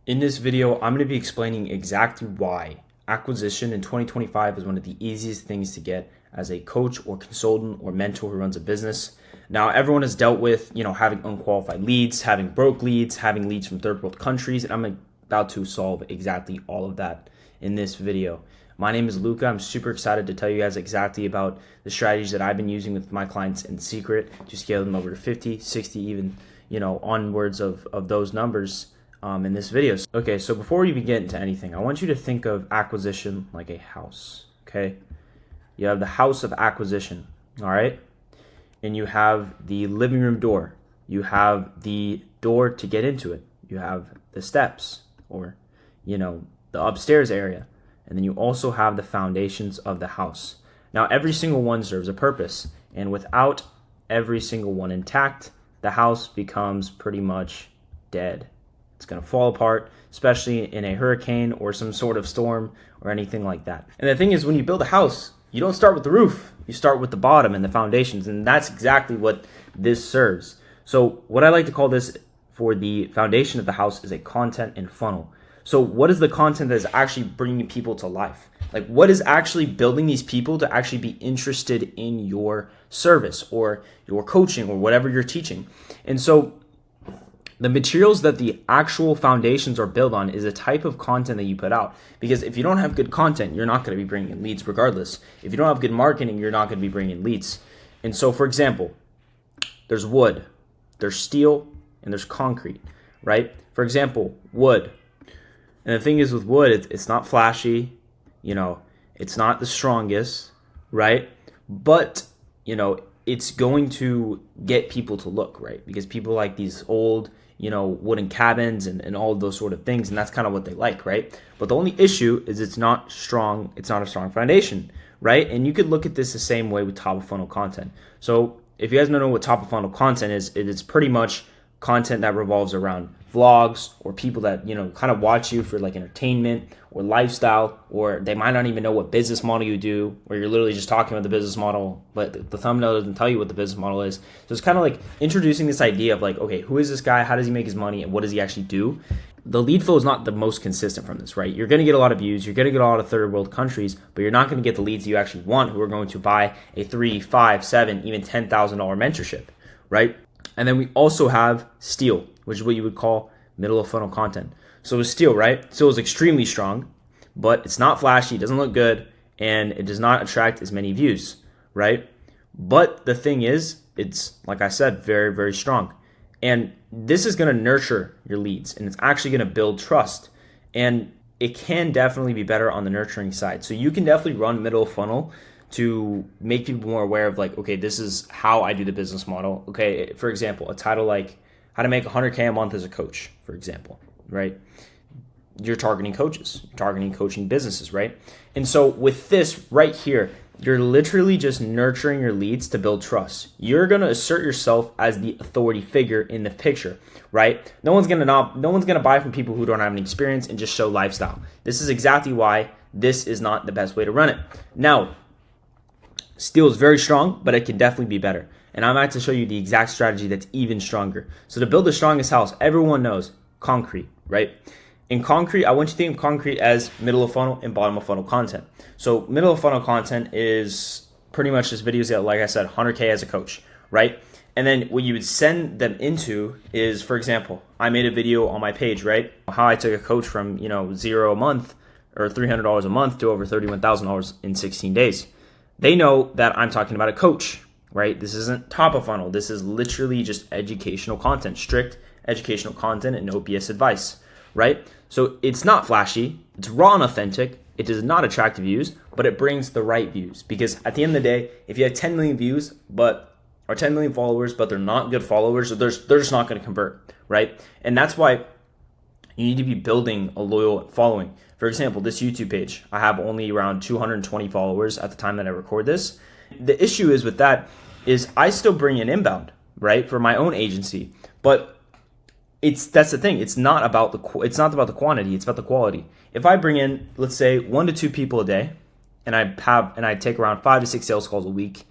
In this video, I'm going to be explaining exactly why acquisition in 2025 is one of the easiest things to get as a coach or consultant or mentor who runs a business. Now, everyone has dealt with, having unqualified leads, having broke leads, having leads from third world countries, and I'm about to solve exactly all of that in this video. My name is Luca. I'm super excited to tell you guys exactly about the strategies that I've been using with my clients in secret to scale them over to 50, 60, even, onwards of those numbers in this video. Okay, so before we even get into anything, I want you to think of acquisition like a house, okay? You have the house of acquisition, all right? And you have the living room door. You have the door to get into it. You have the steps or, the upstairs area. And then you also have the foundations of the house. Now, every single one serves a purpose. And without every single one intact, the house becomes pretty much dead. It's going to fall apart, especially in a hurricane or some sort of storm or anything like that. And the thing is, when you build a house, you don't start with the roof. You start with the bottom and the foundations, and that's exactly what this serves. So what I like to call this for the foundation of the house is a content and funnel. So what is the content that is actually bringing people to life? Like, what is actually building these people to actually be interested in your service or your coaching or whatever you're teaching? And so the materials that the actual foundations are built on is a type of content that you put out. Because if you don't have good content, you're not going to be bringing in leads regardless. If you don't have good marketing, you're not going to be bringing in leads. And so, for example, there's wood, there's steel, and there's concrete, right? For example, wood. And the thing is with wood, it's not flashy, it's not the strongest, right? But, it's going to get people to look, right? Because people like these old, wooden cabins and all of those sort of things. And that's kind of what they like, right? But the only issue is it's not strong. It's not a strong foundation, right? And you could look at this the same way with top of funnel content. So if you guys don't know what top of funnel content is, it is pretty much content that revolves around vlogs or people that, kind of watch you for like entertainment or lifestyle, or they might not even know what business model you do, or you're literally just talking about the business model, but the thumbnail doesn't tell you what the business model is. So it's kind of like introducing this idea of like, okay, who is this guy? How does he make his money? And what does he actually do? The lead flow is not the most consistent from this, right? You're going to get a lot of views. You're going to get a lot of third world countries, but you're not going to get the leads you actually want who are going to buy a $3, $5, $7, even $10,000 mentorship, right? And then we also have steel, which is what you would call middle of funnel content. So with steel, right? Steel is extremely strong, but it's not flashy, it doesn't look good, and it does not attract as many views, right? But the thing is, it's, like I said, very, very strong. And this is going to nurture your leads, and it's actually going to build trust. And it can definitely be better on the nurturing side. So you can definitely run middle of funnel to make people more aware of like, okay, this is how I do the business model. Okay, for example, a title like how to make 100K a month as a coach, for example, right? You're targeting coaches, you're targeting coaching businesses, right? And so with this right here, you're literally just nurturing your leads to build trust. You're going to assert yourself as the authority figure in the picture, right? No one's going to buy from people who don't have any experience and just show lifestyle. This is exactly why this is not the best way to run it. Now, steel is very strong, but it can definitely be better. And I'm about to show you the exact strategy that's even stronger. So to build the strongest house, everyone knows concrete, right? In concrete, I want you to think of concrete as middle of funnel and bottom of funnel content. So middle of funnel content is pretty much just videos that, like I said, 100K as a coach, right? And then what you would send them into is, for example, I made a video on my page, right? How I took a coach from, $0 a month or $300 a month to over $31,000 in 16 days. They know that I'm talking about a coach, right? This isn't top of funnel. This is literally just educational content, strict educational content and no BS advice, right? So it's not flashy. It's raw and authentic. It does not attract views, but it brings the right views. Because at the end of the day, if you have 10 million views, or 10 million followers, but they're not good followers, so they're just not going to convert, right? And that's why you need to be building a loyal following. For example, this YouTube page, I have only around 220 followers at the time that I record this. The issue is with that is I still bring in inbound, right, for my own agency. But that's the thing. It's not about the quantity. It's about the quality. If I bring in, let's say, 1 to 2 people a day, and I take around 5 to 6 sales calls a week,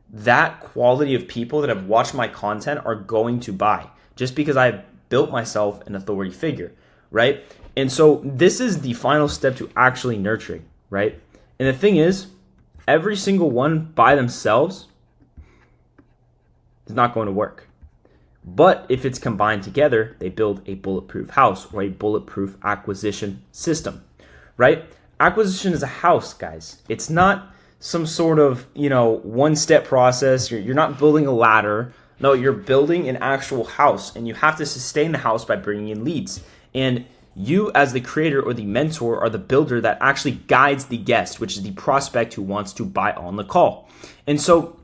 that quality of people that have watched my content are going to buy just because I've built myself an authority figure. right? And so this is the final step to actually nurturing, right? And the thing is, every single one by themselves is not going to work. But if it's combined together, they build a bulletproof house or a bulletproof acquisition system, right? Acquisition is a house, guys. It's not some sort of, one-step process. You're not building a ladder. No, you're building an actual house, and you have to sustain the house by bringing in leads. And you, as the creator or the mentor, are the builder that actually guides the guest, which is the prospect who wants to buy on the call. And so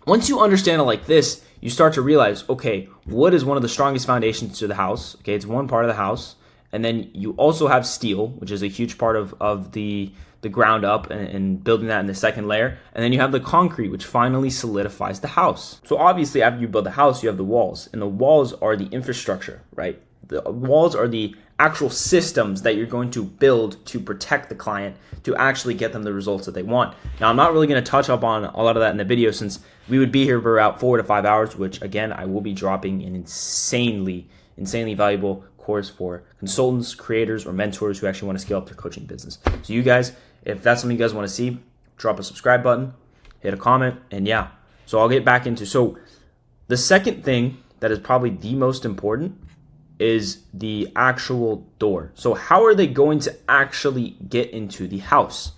once you understand it like this, you start to realize, okay, wood is one of the strongest foundations to the house. Okay, it's one part of the house. And then you also have steel, which is a huge part of the ground up and building that in the second layer. And then you have the concrete, which finally solidifies the house. So obviously, after you build the house, you have the walls. And the walls are the infrastructure, right? The walls are the actual systems that you're going to build to protect the client, to actually get them the results that they want. Now, I'm not really going to touch up on a lot of that in the video, since we would be here for about 4 to 5 hours, which again, I will be dropping an insanely valuable course for consultants, creators, or mentors who actually want to scale up their coaching business. So you guys, if that's something you guys want to see, drop a subscribe button, hit a comment, and yeah. So I'll get back into, so the second thing that is probably the most important is the actual door. So how are they going to actually get into the house?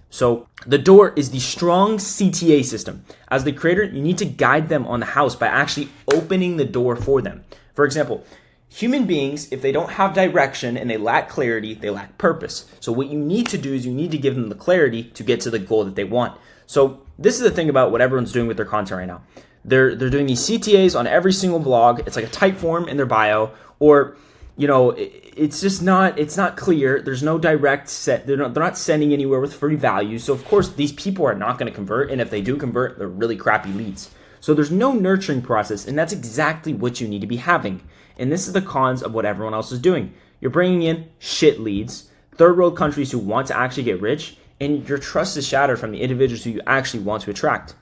So the door is the strong CTA system. As the creator, you need to guide them on the house by actually opening the door for them. For example, human beings, if they don't have direction and they lack clarity, they lack purpose. So what you need to do is you need to give them the clarity to get to the goal that they want. So this is the thing about what everyone's doing with their content right now. They're doing these CTAs on every single vlog. It's like a type form in their bio, or it's just not, it's not clear. There's no direct set. They're not sending anywhere with free value. So of course these people are not going to convert, and if they do convert, they're really crappy leads. So there's no nurturing process, and that's exactly what you need to be having. And this is the cons of what everyone else is doing. You're bringing in shit leads, third world countries who want to actually get rich, and your trust is shattered from the individuals who you actually want to attract.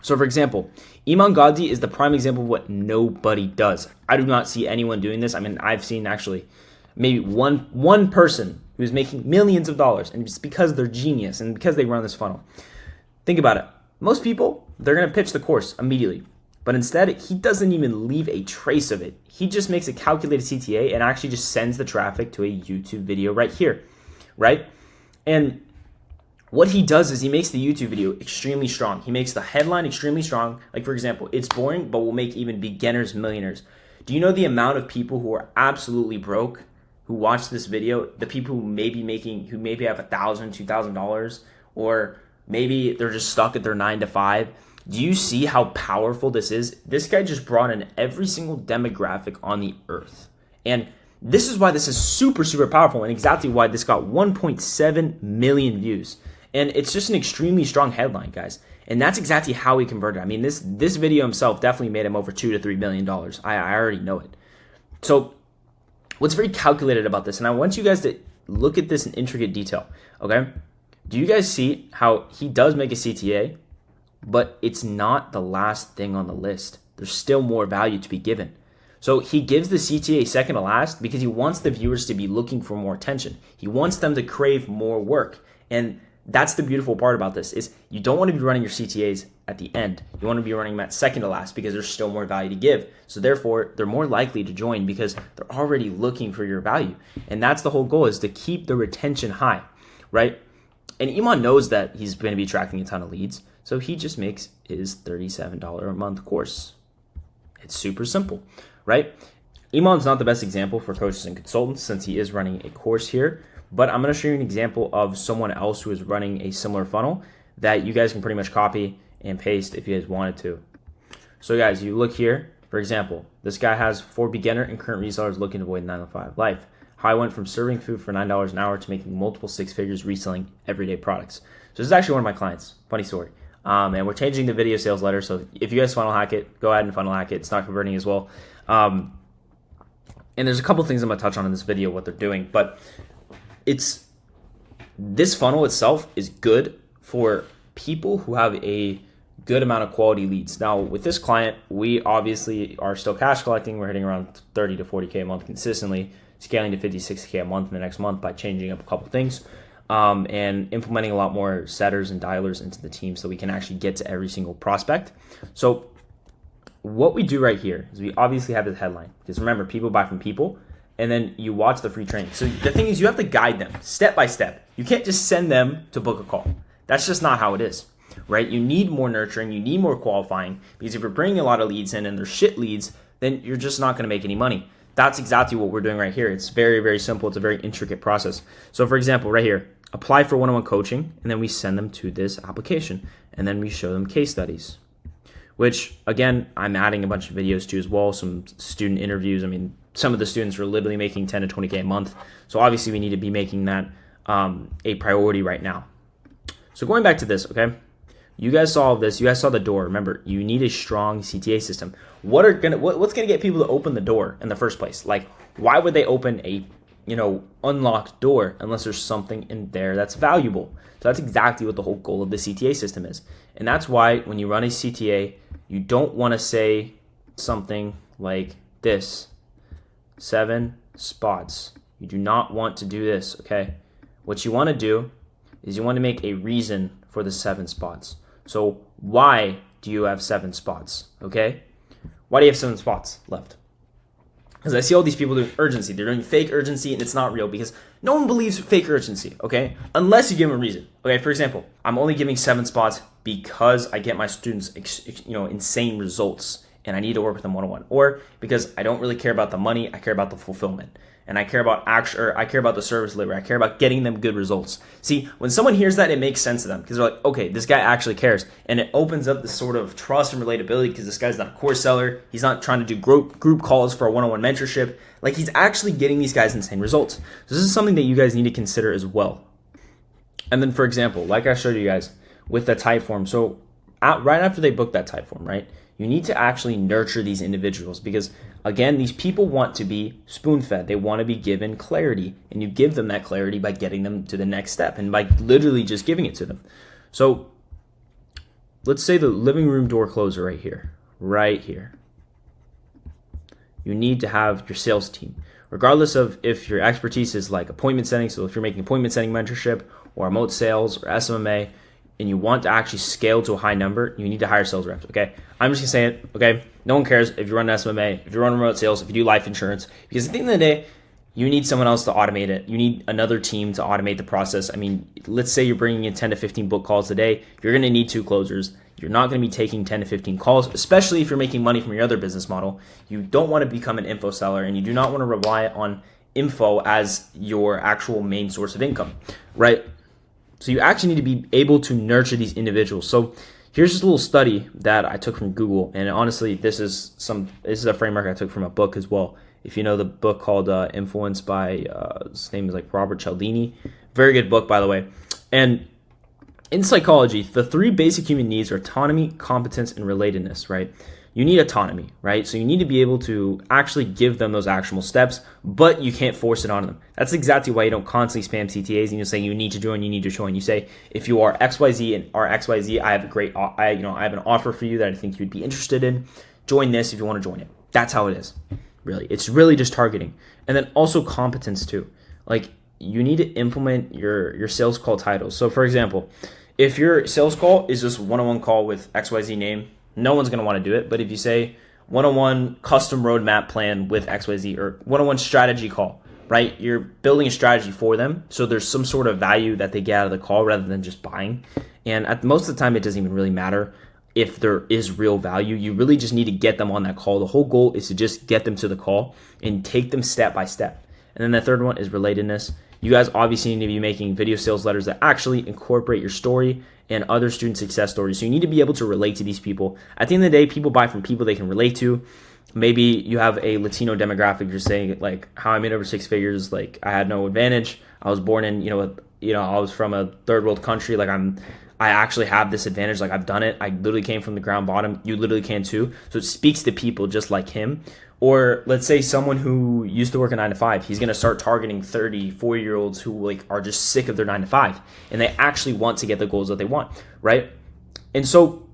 So for example, Iman Gandhi is the prime example of what nobody does. I do not see anyone doing this. I mean, I've seen actually maybe one person who's making millions of dollars, and it's because they're genius and because they run this funnel. Think about it. Most people, they're going to pitch the course immediately. But instead, he doesn't even leave a trace of it. He just makes a calculated CTA and actually just sends the traffic to a YouTube video right here, right? And what he does is he makes the YouTube video extremely strong. He makes the headline extremely strong. Like, for example, it's boring, but will make even beginners millionaires. Do you know the amount of people who are absolutely broke who watch this video? The people who maybe have $1,000, $2,000, or maybe they're just stuck at their 9 to 5. Do you see how powerful this is? This guy just brought in every single demographic on the earth. And this is why this is super, super powerful, and exactly why this got 1.7 million views. And it's just an extremely strong headline, guys. And that's exactly how he converted. I mean, this video himself definitely made him over $2 to $3 million. I already know it. So what's very calculated about this, and I want you guys to look at this in intricate detail, okay? Do you guys see how he does make a CTA, but it's not the last thing on the list? There's still more value to be given. So he gives the CTA second to last because he wants the viewers to be looking for more attention. He wants them to crave more work. And that's the beautiful part about this, is you don't want to be running your CTAs at the end. You want to be running them at second to last because there's still more value to give. So therefore, they're more likely to join because they're already looking for your value. And that's the whole goal, is to keep the retention high, right? And Iman knows that he's going to be attracting a ton of leads. So he just makes his $37 a month course. It's super simple, right? Iman's not the best example for coaches and consultants since he is running a course here. But I'm going to show you an example of someone else who is running a similar funnel that you guys can pretty much copy and paste if you guys wanted to. So guys, you look here, for example, this guy has 4 beginner and current resellers looking to avoid 9-to-5 life. How I went from serving food for $9 an hour to making multiple 6 figures reselling everyday products. So this is actually one of my clients. Funny story. And we're changing the video sales letter. So if you guys funnel hack it, go ahead and funnel hack it. It's not converting as well. And there's a couple things I'm going to touch on in this video, what they're doing. But this funnel itself is good for people who have a good amount of quality leads. Now, with this client, we obviously are still cash collecting. We're hitting around 30 to 40K a month consistently. scaling to 50, 60K a month in the next month by changing up a couple things and implementing a lot more setters and dialers into the team so we can actually get to every single prospect. So what we do right here is we obviously have this headline, because remember, people buy from people, and then you watch the free training. So the thing is, you have to guide them step by step. You can't just send them to book a call. That's just not how it is, right? You need more nurturing, you need more qualifying, because if you're bringing a lot of leads in and they're shit leads, then you're just not going to make any money. That's exactly what we're doing right here. It's very, very simple. It's a very intricate process. So for example, right here, apply for one-on-one coaching, and then we send them to this application, and then we show them case studies, which again, I'm adding a bunch of videos to as well, some student interviews. I mean, some of the students are literally making 10 to 20K a month. So obviously we need to be making that a priority right now. So going back to this, okay, you guys saw this, you guys saw the door. Remember, you need a strong CTA system. What's gonna get people to open the door in the first place? Like, why would they open a unlocked door unless there's something in there that's valuable? So that's exactly what the whole goal of the CTA system is. And that's why when you run a CTA, you don't want to say something like this, 7 spots. You do not want to do this, okay? What you want to do is you want to make a reason for the 7 spots. So why do you have 7 spots, okay? Why do you have 7 spots left? Because I see all these people doing urgency. They're doing fake urgency, and it's not real because no one believes fake urgency, okay? Unless you give them a reason. Okay, for example, I'm only giving 7 spots because I get my students, insane results, and I need to work with them one-on-one. Or because I don't really care about the money, I care about the fulfillment. And I care about the service delivery. I care about getting them good results. See, when someone hears that, it makes sense to them because they're like, okay, this guy actually cares. And it opens up this sort of trust and relatability because this guy's not a course seller. He's not trying to do group calls for a one-on-one mentorship. Like, he's actually getting these guys insane results. So this is something that you guys need to consider as well. And then, for example, like I showed you guys with the type form. So right after they book that type form, right, you need to actually nurture these individuals because, again, these people want to be spoon-fed. They want to be given clarity, and you give them that clarity by getting them to the next step and by literally just giving it to them. So let's say the living room door closer right here. You need to have your sales team, regardless of if your expertise is like appointment setting. So if you're making appointment setting mentorship or remote sales or SMMA, and you want to actually scale to a high number, you need to hire sales reps, okay? I'm just gonna say it, okay? No one cares if you run an SMMA, if you run remote sales, if you do life insurance, because at the end of the day, you need someone else to automate it. You need another team to automate the process. I mean, let's say you're bringing in 10 to 15 book calls a day. You're gonna need 2 closers. You're not gonna be taking 10 to 15 calls, especially if you're making money from your other business model. You don't wanna become an info seller, and you do not wanna rely on info as your actual main source of income, right? So you actually need to be able to nurture these individuals. So here's just a little study that I took from Google. And honestly, this is a framework I took from a book as well. If you know the book called Influence by, his name is like Robert Cialdini. Very good book, by the way. And in psychology, the 3 basic human needs are autonomy, competence, and relatedness, right? You need autonomy, right? So you need to be able to actually give them those actionable steps, but you can't force it on them. That's exactly why you don't constantly spam CTAs and you say you need to join, you need to join. You say, if you are XYZ and are XYZ, I have an offer for you that I think you'd be interested in. Join this if you want to join it. That's how it is. Really. It's really just targeting. And then also competence too. Like, you need to implement your sales call titles. So for example, if your sales call is just one-on-one call with XYZ name, no one's going to want to do it. But if you say one-on-one custom roadmap plan with XYZ or one-on-one strategy call, right? You're building a strategy for them. So there's some sort of value that they get out of the call rather than just buying. And at most of the time, it doesn't even really matter if there is real value. You really just need to get them on that call. The whole goal is to just get them to the call and take them step by step. And then the third one is relatedness. You guys obviously need to be making video sales letters that actually incorporate your story and other student success stories. So you need to be able to relate to these people. At the end of the day, people buy from people they can relate to. Maybe you have a Latino demographic. You're saying like how I made over 6 figures. Like, I had no advantage. I was born in, I was from a third world country. Like, I actually have this advantage. Like, I've done it. I literally came from the ground bottom. You literally can too. So it speaks to people just like him. Or let's say someone who used to work a 9 to 5, he's going to start targeting 30, 40-year-olds who are just sick of their 9 to 5 and they actually want to get the goals that they want, right? And so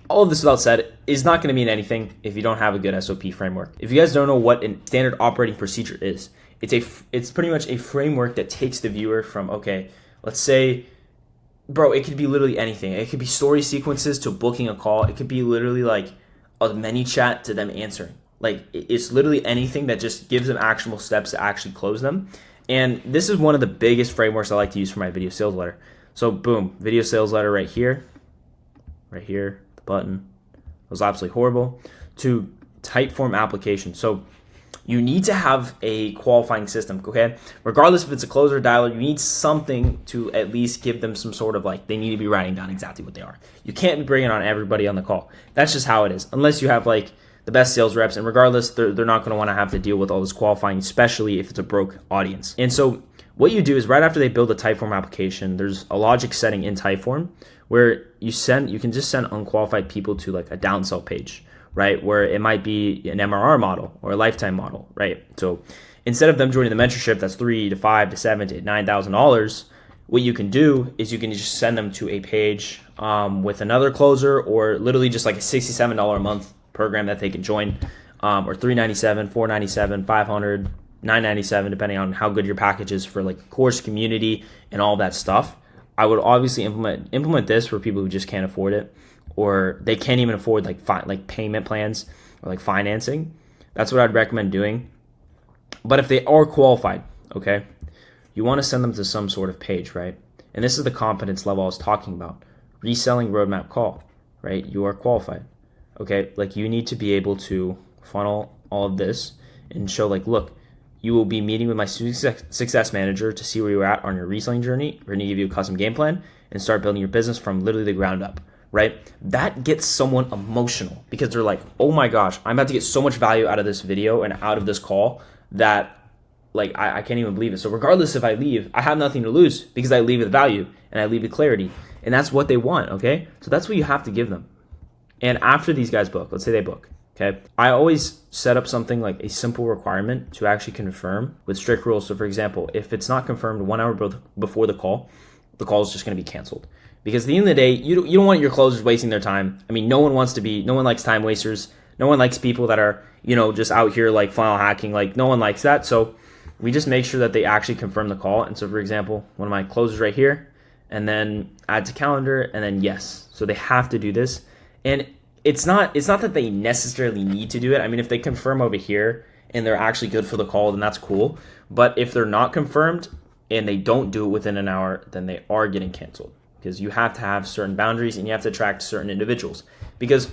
all of this without said is not going to mean anything if you don't have a good SOP framework. If you guys don't know what a standard operating procedure is, it's pretty much a framework that takes the viewer from, okay, let's say, bro, it could be literally anything. It could be story sequences to booking a call. It could be literally like a mini chat to them answering. Like, it's literally anything that just gives them actionable steps to actually close them. And this is one of the biggest frameworks I like to use for my video sales letter. So boom, video sales letter right here, the button. It was absolutely horrible. To type form application. So you need to have a qualifying system, okay? Regardless if it's a closer or dialer, you need something to at least give them some sort of, like, they need to be writing down exactly what they are. You can't be bringing on everybody on the call. That's just how it is. Unless you have, like, the best sales reps, and regardless, they're not going to want to have to deal with all this qualifying, especially if it's a broke audience. And so what you do is right after they build a Typeform application, there's a logic setting in Typeform where you can just send unqualified people to like a downsell page, right? Where it might be an MRR model or a lifetime model, right? So instead of them joining the mentorship that's $3,000 to $5,000 to $7,000 to $9,000, what you can do is you can just send them to a page with another closer, or literally just like a $67 a month program that they can join, or $397, $497, $500, $997, depending on how good your package is for like course, community, and all that stuff. I would obviously implement this for people who just can't afford it, or they can't even afford like payment plans or like financing. That's what I'd recommend doing. But if they are qualified, okay, you want to send them to some sort of page, right? And this is the competence level I was talking about. Reselling roadmap call, right? You are qualified, okay? Like, you need to be able to funnel all of this and show like, look, you will be meeting with my success manager to see where you're at on your reselling journey. We're going to give you a custom game plan and start building your business from literally the ground up, right? That gets someone emotional because they're like, oh my gosh, I'm about to get so much value out of this video and out of this call that like I can't even believe it. So regardless if I leave, I have nothing to lose because I leave with value and I leave with clarity. And that's what they want, okay? So that's what you have to give them. And after these guys book, let's say they book, okay, I always set up something like a simple requirement to actually confirm with strict rules. So for example, if it's not confirmed 1 hour before the call is just going to be canceled. Because at the end of the day, you don't want your closers wasting their time. I mean, no one likes time wasters. No one likes people that are, just out here like funnel hacking. Like, no one likes that. So we just make sure that they actually confirm the call. And so for example, one of my closers right here, and then add to calendar, and then yes. So they have to do this. And it's not that they necessarily need to do it. I mean, if they confirm over here and they're actually good for the call, then that's cool. But if they're not confirmed and they don't do it within an hour, then they are getting canceled, because you have to have certain boundaries and you have to attract certain individuals. Because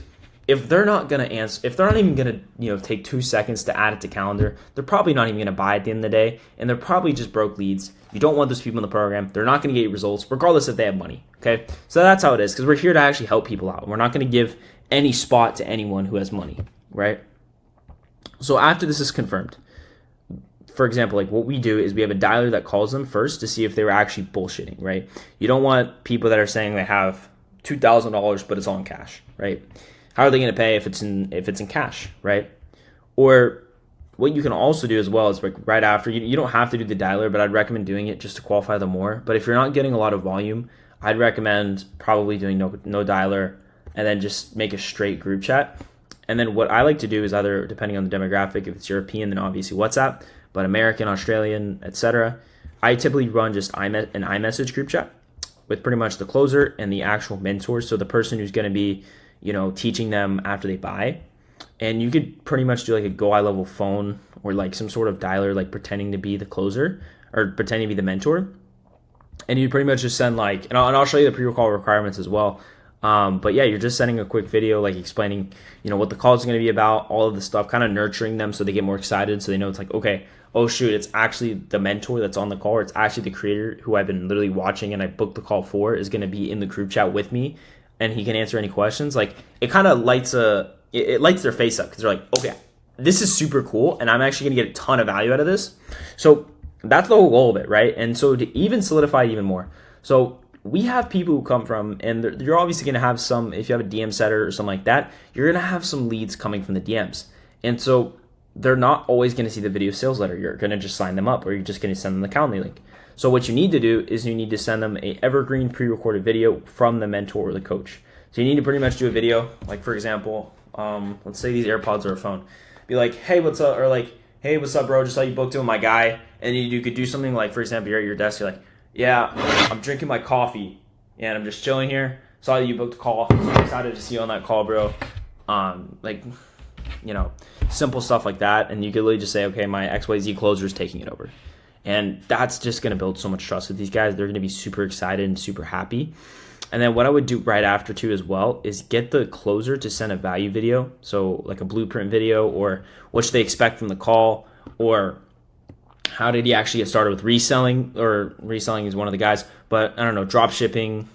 if they're not going to answer, if they're not even going to, take 2 seconds to add it to calendar, they're probably not even going to buy at the end of the day, and they're probably just broke leads. You don't want those people in the program. They're not going to get you results, regardless if they have money, okay? So that's how it is, because we're here to actually help people out. We're not going to give any spot to anyone who has money, right? So after this is confirmed, for example, like what we do is we have a dialer that calls them first to see if they were actually bullshitting, right? You don't want people that are saying they have $2,000, but it's all in cash, right? How are they going to pay if it's in cash, right? Or what you can also do as well is like right after, you don't have to do the dialer, but I'd recommend doing it just to qualify them more. But if you're not getting a lot of volume, I'd recommend probably doing no dialer, and then just make a straight group chat. And then what I like to do is either, depending on the demographic, if it's European, then obviously WhatsApp, but American, Australian, etc., I typically run just an iMessage group chat with pretty much the closer and the actual mentor. So the person who's going to be, teaching them after they buy. And you could pretty much do like a go high level phone or like some sort of dialer, like pretending to be the closer or pretending to be the mentor. And you pretty much just send like, and I'll show you the pre-call requirements as well. But yeah, you're just sending a quick video, like explaining, what the call is going to be about, all of the stuff, kind of nurturing them so they get more excited. So they know it's like, okay, oh shoot, it's actually the mentor that's on the call, or it's actually the creator who I've been literally watching and I booked the call for is going to be in the group chat with me, and he can answer any questions. Like, it kind of lights their face up, because they're like, okay, this is super cool, and I'm actually going to get a ton of value out of this. So that's the whole goal of it, right? And so to even solidify it even more, so we have people who come from, and you're obviously going to have some, if you have a DM setter or something like that, you're going to have some leads coming from the DMs. And so they're not always going to see the video sales letter. You're going to just sign them up, or you're just going to send them the Calendly link. So what you need to do is you need to send them a evergreen pre-recorded video from the mentor or the coach. So you need to pretty much do a video, like for example, let's say these AirPods or a phone. Be like, hey, what's up? Or like, hey, what's up, bro? Just saw you booked in with my guy. And you could do something like, for example, you're at your desk, you're like, yeah, I'm drinking my coffee and I'm just chilling here. Saw that you booked a call. So I'm excited to see you on that call, bro. Simple stuff like that. And you could literally just say, okay, my XYZ closer is taking it over. And that's just going to build so much trust with these guys. They're going to be super excited and super happy. And then what I would do right after too as well is get the closer to send a value video. So like a blueprint video, or what should they expect from the call, or how did he actually get started with reselling, or reselling is one of the guys, but I don't know, drop shipping,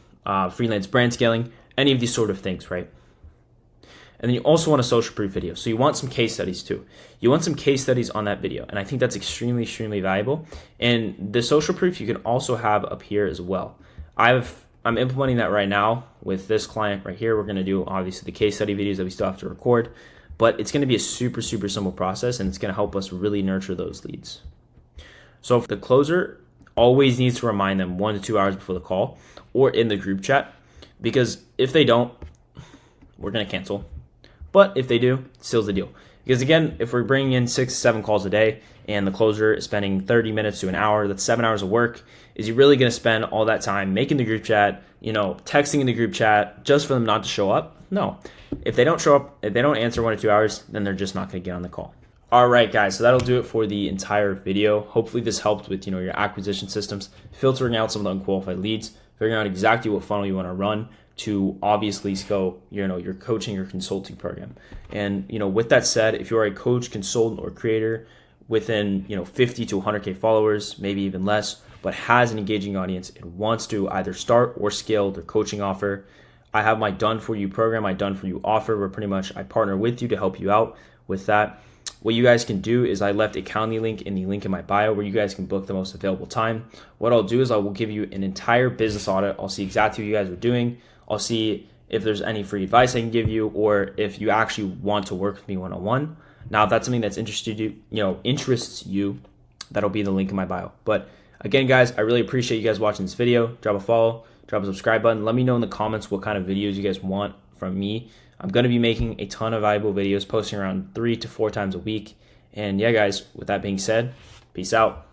freelance brand scaling, any of these sort of things, right? And then you also want a social proof video. So you want some case studies too. You want some case studies on that video. And I think that's extremely, extremely valuable. And the social proof you can also have up here as well. I'm implementing that right now with this client right here. We're going to do obviously the case study videos that we still have to record, but it's going to be a super, super simple process, and it's going to help us really nurture those leads. So the closer always needs to remind them 1 to 2 hours before the call or in the group chat, because if they don't, we're going to cancel. But if they do, seals the deal. Because again, if we're bringing in 6 to 7 calls a day and the closer is spending 30 minutes to an hour, that's 7 hours of work. Is he really going to spend all that time making the group chat, texting in the group chat just for them not to show up? No. If they don't show up, if they don't answer 1 to 2 hours, then they're just not going to get on the call. All right, guys, so that'll do it for the entire video. Hopefully this helped with your acquisition systems, filtering out some of the unqualified leads, figuring out exactly what funnel you want to run to obviously scale your coaching or consulting program. And with that said, if you're a coach, consultant, or creator within 50 to 100K followers, maybe even less, but has an engaging audience and wants to either start or scale their coaching offer, I have my Done For You program, my Done For You offer, where pretty much I partner with you to help you out with that. What you guys can do is I left a Calendly link in the link in my bio where you guys can book the most available time. What I'll do is I will give you an entire business audit. I'll see exactly what you guys are doing. I'll see if there's any free advice I can give you, or if you actually want to work with me one-on-one. Now, if that's something that's interests you, that'll be the link in my bio. But again, guys, I really appreciate you guys watching this video. Drop a follow, drop a subscribe button. Let me know in the comments what kind of videos you guys want from me. I'm going to be making a ton of valuable videos, posting around 3 to 4 times a week. And yeah, guys, with that being said, peace out.